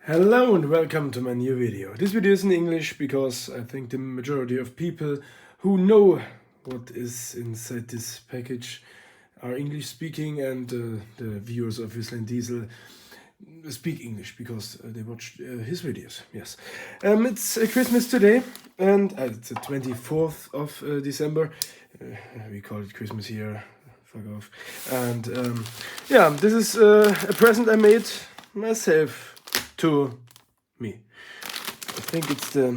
Hello and welcome to my new video. This video is in English because I think the majority of people who know what is inside this package are English speaking, and the viewers of Whistling Diesel speak English because they watch his videos. Yes, it's Christmas today, and it's the 24th of December. We call it Christmas here. Fuck off. And yeah, this is a present I made myself to me. I think it's the,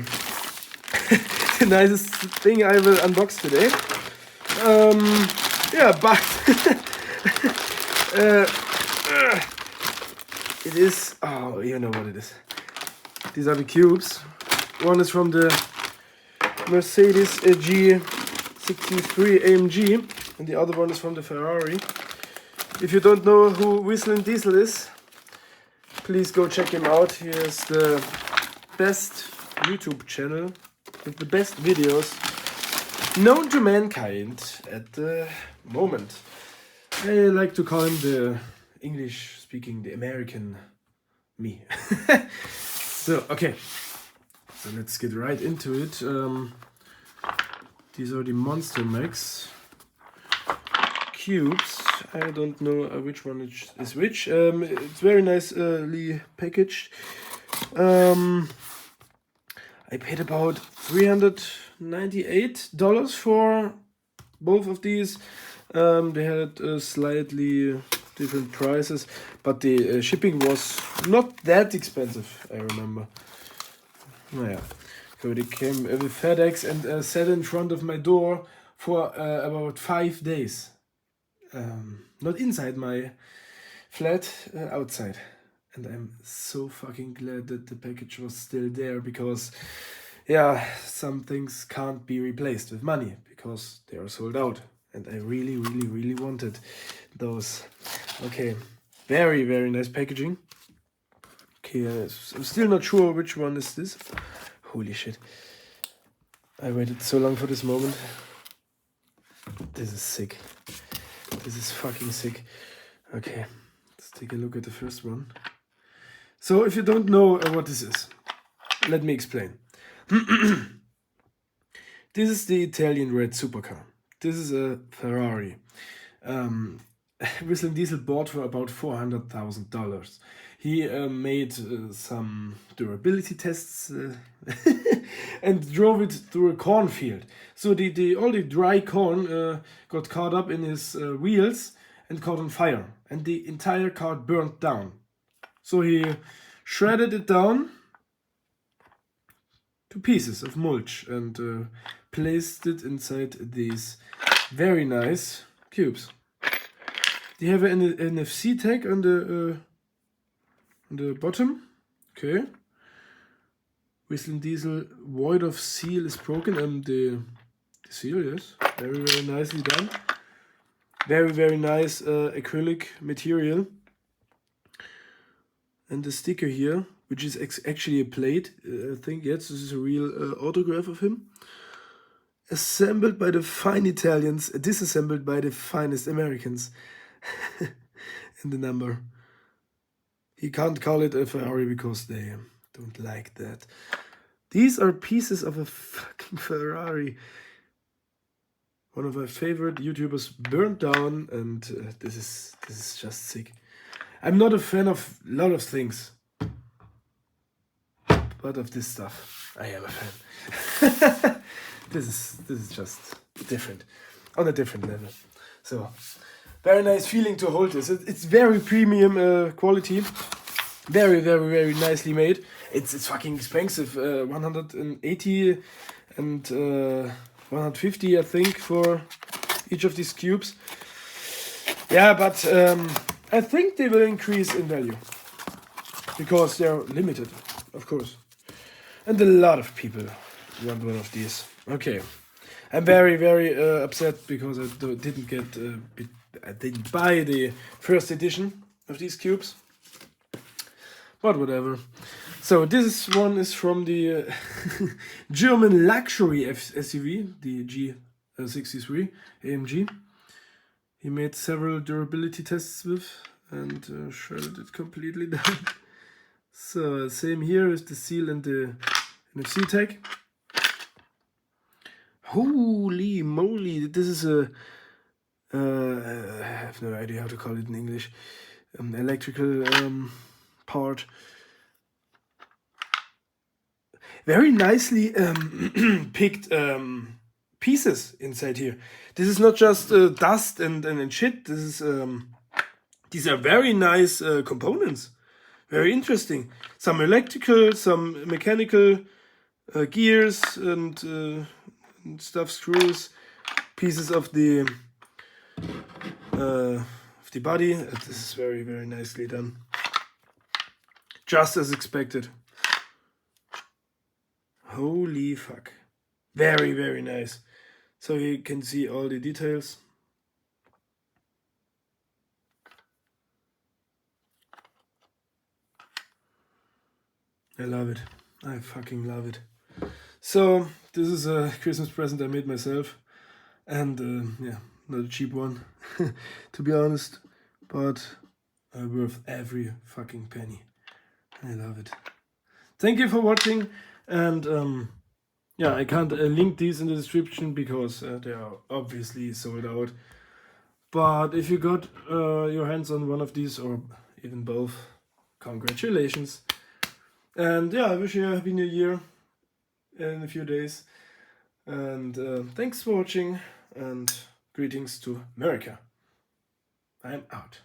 the nicest thing I will unbox today. Yeah, but it is, oh, you know what it is. These are the cubes. One is from the Mercedes G63 AMG, and the other one is from the Ferrari. If you don't know who Whistling Diesel is, please go check him out. He is the best YouTube channel with the best videos known to mankind at the moment. I like to call him the English speaking, the American me. So, okay. So let's get right into it. These are the Monster Max cubes. I don't know which one is which. It's very nicely packaged. I paid about $398 for both of these. They had slightly different prices, but the shipping was not that expensive, I remember. Oh, yeah. So they came with FedEx and sat in front of my door for about 5 days. Not inside my flat, outside. And I'm so fucking glad that the package was still there, because yeah, some things can't be replaced with money because they are sold out, and I really wanted those. Okay, very nice packaging. Okay, I'm still not sure which one is this. Holy shit, I waited so long for this moment. This is sick. This is fucking sick. Okay, let's take a look at the first one. So if you don't know what this is, let me explain. This is the Italian red supercar. This is a Ferrari. Whistling Diesel bought for about $400,000. He made some durability tests and drove it through a cornfield. So all the dry corn got caught up in his wheels and caught on fire, and the entire car burned down. So he shredded it down to pieces of mulch and placed it inside these very nice cubes. They have an NFC tag on the bottom. Okay. Whistling Diesel void of seal is broken. The seal, yes, very nicely done. Very nice acrylic material. And the sticker here, which is actually a plate, I think, yes, this is a real autograph of him. Assembled by the fine Italians, disassembled by the finest Americans. And the number. He can't call it a Ferrari because they don't like that. These are pieces of a fucking Ferrari. One of my favorite YouTubers burned down, and this is just sick. I'm not a fan of a lot of things, but of this stuff, I am a fan. This is just different, on a different level. So, very nice feeling to hold this. It's very premium quality, very nicely made. It's fucking expensive, 180 and 150, I think, for each of these cubes. Yeah, but I think they will increase in value because they're limited, of course, and a lot of people want one of these. Okay, I'm very upset because I didn't buy the first edition of these cubes, but whatever. So this one is from the German luxury SUV, the G63 AMG. He made several durability tests with and shredded it completely down. So same here with the seal and the NFC tag. Holy moly, this is a I have no idea how to call it in English. Electrical part. Very nicely picked pieces inside here. This is not just dust and shit. This is these are very nice components. Very interesting. Some electrical, some mechanical gears and stuff, screws, pieces of the body. This is very, very nicely done. Just as expected. Holy fuck. Very, very nice. So you can see all the details. I love it. I fucking love it. So this is a Christmas present I made myself. And yeah, not a cheap one, to be honest. But worth every fucking penny. I love it. Thank you for watching. And yeah, I can't link these in the description because they are obviously sold out. But if you got your hands on one of these or even both, congratulations. And yeah, I wish you a happy new year in a few days. And thanks for watching and greetings to America. I'm out.